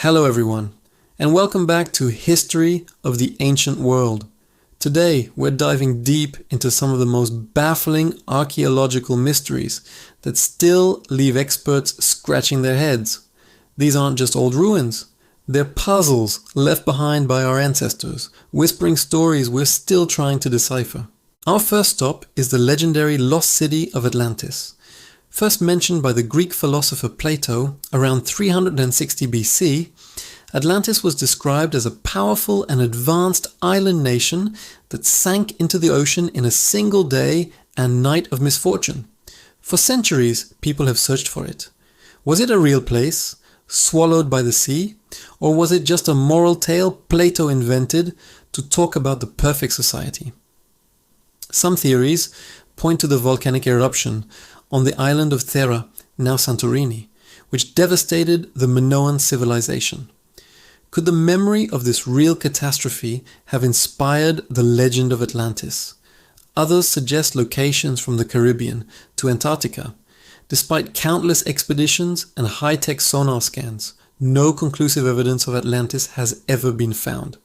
Hello everyone, and welcome back to History of the Ancient World. Today we're diving deep into some of the most baffling archaeological mysteries that still leave experts scratching their heads. These aren't just old ruins, they're puzzles left behind by our ancestors, whispering stories we're still trying to decipher. Our first stop is the legendary lost city of Atlantis. First mentioned by the Greek philosopher Plato around 360 BC, Atlantis was described as a powerful and advanced island nation that sank into the ocean in a single day and night of misfortune. For centuries, people have searched for it. Was it a real place, swallowed by the sea, or was it just a moral tale Plato invented to talk about the perfect society? Some theories point to the volcanic eruption on the island of Thera, now Santorini, which devastated the Minoan civilization. Could the memory of this real catastrophe have inspired the legend of Atlantis? Others suggest locations from the Caribbean to Antarctica. Despite countless expeditions and high-tech sonar scans, no conclusive evidence of Atlantis has ever been found.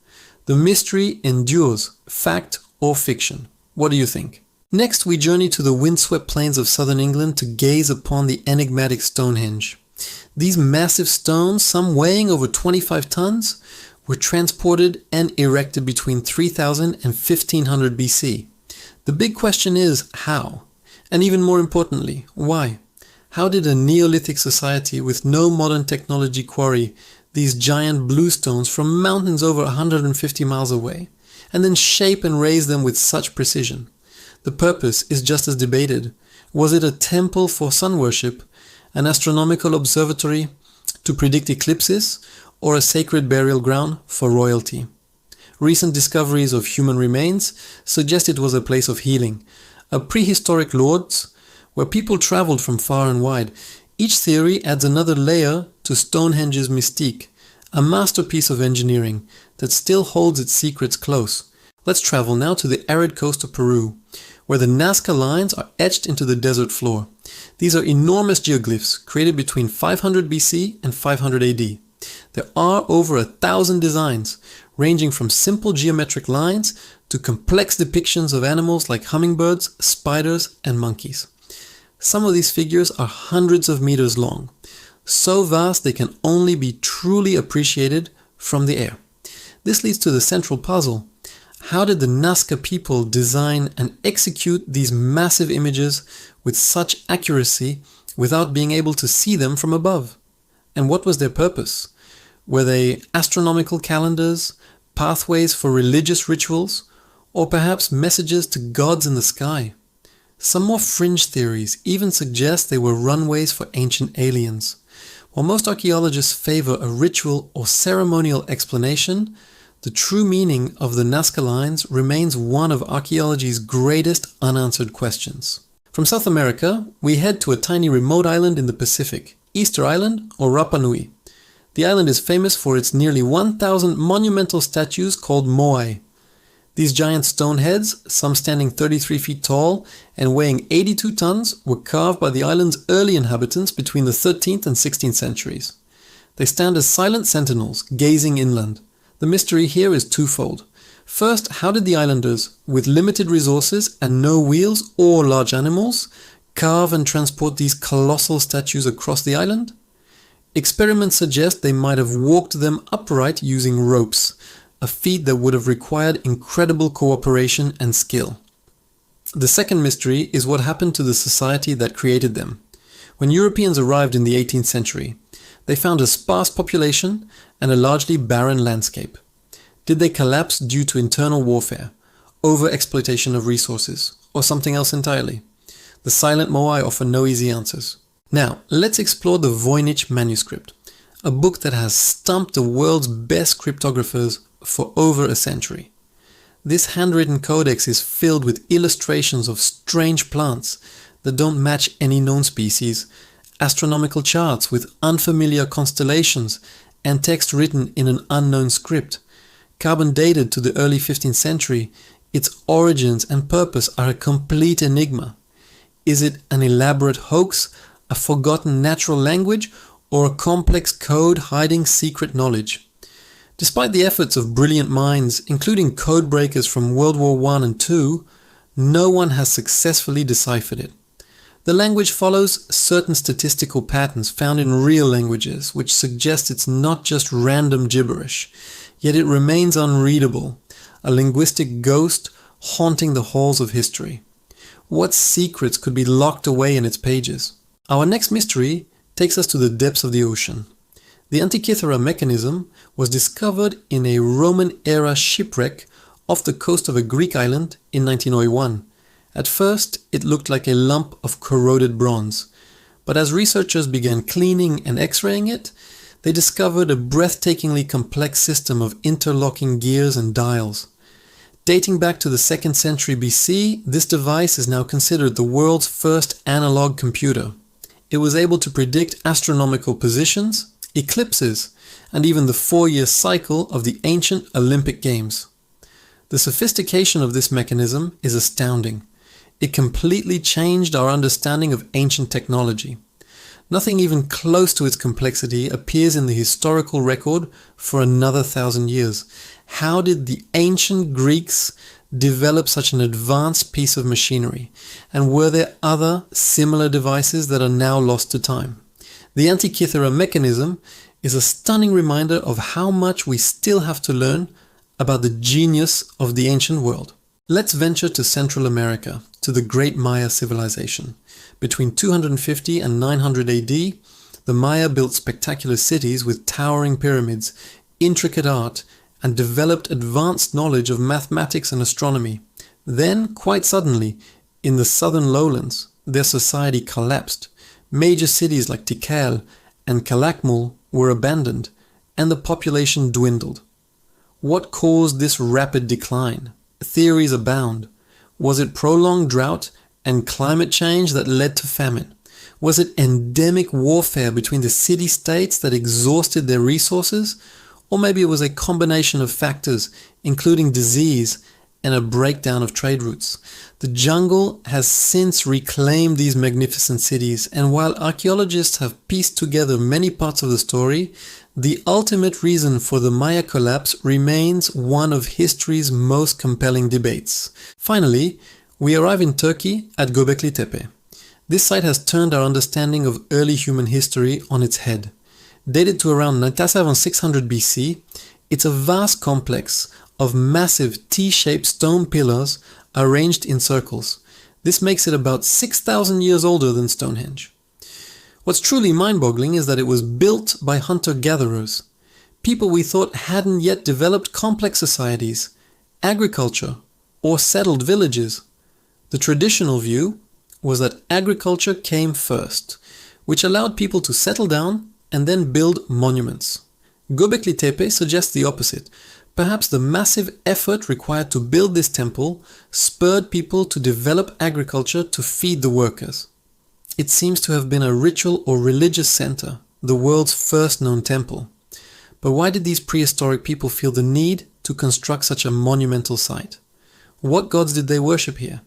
The mystery endures, fact or fiction. What do you think? Next, we journey to the windswept plains of southern England to gaze upon the enigmatic Stonehenge. These massive stones, some weighing over 25 tons, were transported and erected between 3000 and 1500 BC. The big question is how? And even more importantly, why? How did a Neolithic society with no modern technology quarry these giant bluestones from mountains over 150 miles away, and then shape and raise them with such precision? The purpose is just as debated. Was it a temple for sun worship, an astronomical observatory to predict eclipses, or a sacred burial ground for royalty? Recent discoveries of human remains suggest it was a place of healing, a prehistoric lords where people traveled from far and wide. Each theory adds another layer to Stonehenge's mystique, a masterpiece of engineering that still holds its secrets close. Let's travel now to the arid coast of Peru, where the Nazca lines are etched into the desert floor. These are enormous geoglyphs created between 500 BC and 500 AD. There are over 1,000 designs, ranging from simple geometric lines to complex depictions of animals like hummingbirds, spiders, and monkeys. Some of these figures are hundreds of meters long, so vast they can only be truly appreciated from the air. This leads to the central puzzle. How did the Nazca people design and execute these massive images with such accuracy without being able to see them from above? And what was their purpose? Were they astronomical calendars, pathways for religious rituals, or perhaps messages to gods in the sky? Some more fringe theories even suggest they were runways for ancient aliens. While most archaeologists favor a ritual or ceremonial explanation, the true meaning of the Nazca lines remains one of archaeology's greatest unanswered questions. From South America, we head to a tiny remote island in the Pacific, Easter Island or Rapa Nui. The island is famous for its nearly 1,000 monumental statues called moai. These giant stone heads, some standing 33 feet tall and weighing 82 tons, were carved by the island's early inhabitants between the 13th and 16th centuries. They stand as silent sentinels, gazing inland. The mystery here is twofold. First, how did the islanders, with limited resources and no wheels or large animals, carve and transport these colossal statues across the island? Experiments suggest they might have walked them upright using ropes, a feat that would have required incredible cooperation and skill. The second mystery is what happened to the society that created them. When Europeans arrived in the 18th century, they found a sparse population and a largely barren landscape. Did they collapse due to internal warfare, over-exploitation of resources, or something else entirely? The silent moai offer no easy answers. Now, let's explore the Voynich manuscript, a book that has stumped the world's best cryptographers for over a century. This handwritten codex is filled with illustrations of strange plants that don't match any known species, astronomical charts with unfamiliar constellations, and text written in an unknown script. Carbon dated to the early 15th century, its origins and purpose are a complete enigma. Is it an elaborate hoax, a forgotten natural language, or a complex code hiding secret knowledge? Despite the efforts of brilliant minds, including code breakers from World War I and II, no one has successfully deciphered it. The language follows certain statistical patterns found in real languages, which suggest it's not just random gibberish, yet it remains unreadable, a linguistic ghost haunting the halls of history. What secrets could be locked away in its pages? Our next mystery takes us to the depths of the ocean. The Antikythera mechanism was discovered in a Roman-era shipwreck off the coast of a Greek island in 1901. At first, it looked like a lump of corroded bronze, but as researchers began cleaning and x-raying it, they discovered a breathtakingly complex system of interlocking gears and dials. Dating back to the 2nd century BC, this device is now considered the world's first analog computer. It was able to predict astronomical positions, eclipses, and even the 4-year cycle of the ancient Olympic Games. The sophistication of this mechanism is astounding. It completely changed our understanding of ancient technology. Nothing even close to its complexity appears in the historical record for another 1,000 years. How did the ancient Greeks develop such an advanced piece of machinery? And were there other similar devices that are now lost to time? The Antikythera mechanism is a stunning reminder of how much we still have to learn about the genius of the ancient world. Let's venture to Central America, to the Great Maya civilization. Between 250 and 900 AD, the Maya built spectacular cities with towering pyramids, intricate art, and developed advanced knowledge of mathematics and astronomy. Then, quite suddenly, in the southern lowlands, their society collapsed. Major cities like Tikal and Calakmul were abandoned, and the population dwindled. What caused this rapid decline? Theories abound. Was it prolonged drought and climate change that led to famine? Was it endemic warfare between the city-states that exhausted their resources? Or maybe it was a combination of factors, including disease and a breakdown of trade routes. The jungle has since reclaimed these magnificent cities, and while archaeologists have pieced together many parts of the story, the ultimate reason for the Maya collapse remains one of history's most compelling debates. Finally, we arrive in Turkey at Göbekli Tepe. This site has turned our understanding of early human history on its head. Dated to around 9600 BC, it's a vast complex of massive T-shaped stone pillars arranged in circles. This makes it about 6,000 years older than Stonehenge. What's truly mind-boggling is that it was built by hunter-gatherers, people we thought hadn't yet developed complex societies, agriculture, or settled villages. The traditional view was that agriculture came first, which allowed people to settle down and then build monuments. Göbekli Tepe suggests the opposite. Perhaps the massive effort required to build this temple spurred people to develop agriculture to feed the workers. It seems to have been a ritual or religious center, the world's first known temple. But why did these prehistoric people feel the need to construct such a monumental site? What gods did they worship here?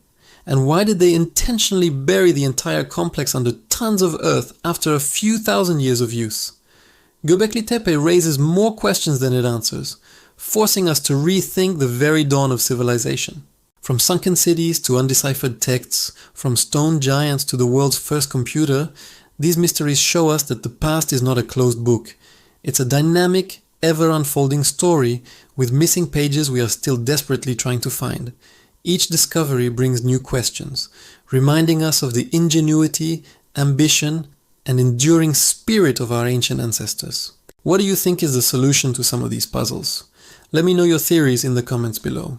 And why did they intentionally bury the entire complex under tons of earth after a few thousand years of use? Göbekli Tepe raises more questions than it answers, forcing us to rethink the very dawn of civilization. From sunken cities to undeciphered texts, from stone giants to the world's first computer, these mysteries show us that the past is not a closed book. It's a dynamic, ever-unfolding story with missing pages we are still desperately trying to find. Each discovery brings new questions, reminding us of the ingenuity, ambition, and enduring spirit of our ancient ancestors. What do you think is the solution to some of these puzzles? Let me know your theories in the comments below.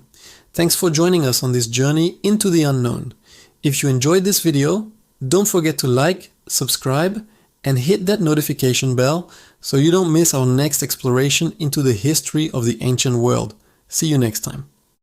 Thanks for joining us on this journey into the unknown. If you enjoyed this video, don't forget to like, subscribe, and hit that notification bell so you don't miss our next exploration into the history of the ancient world. See you next time.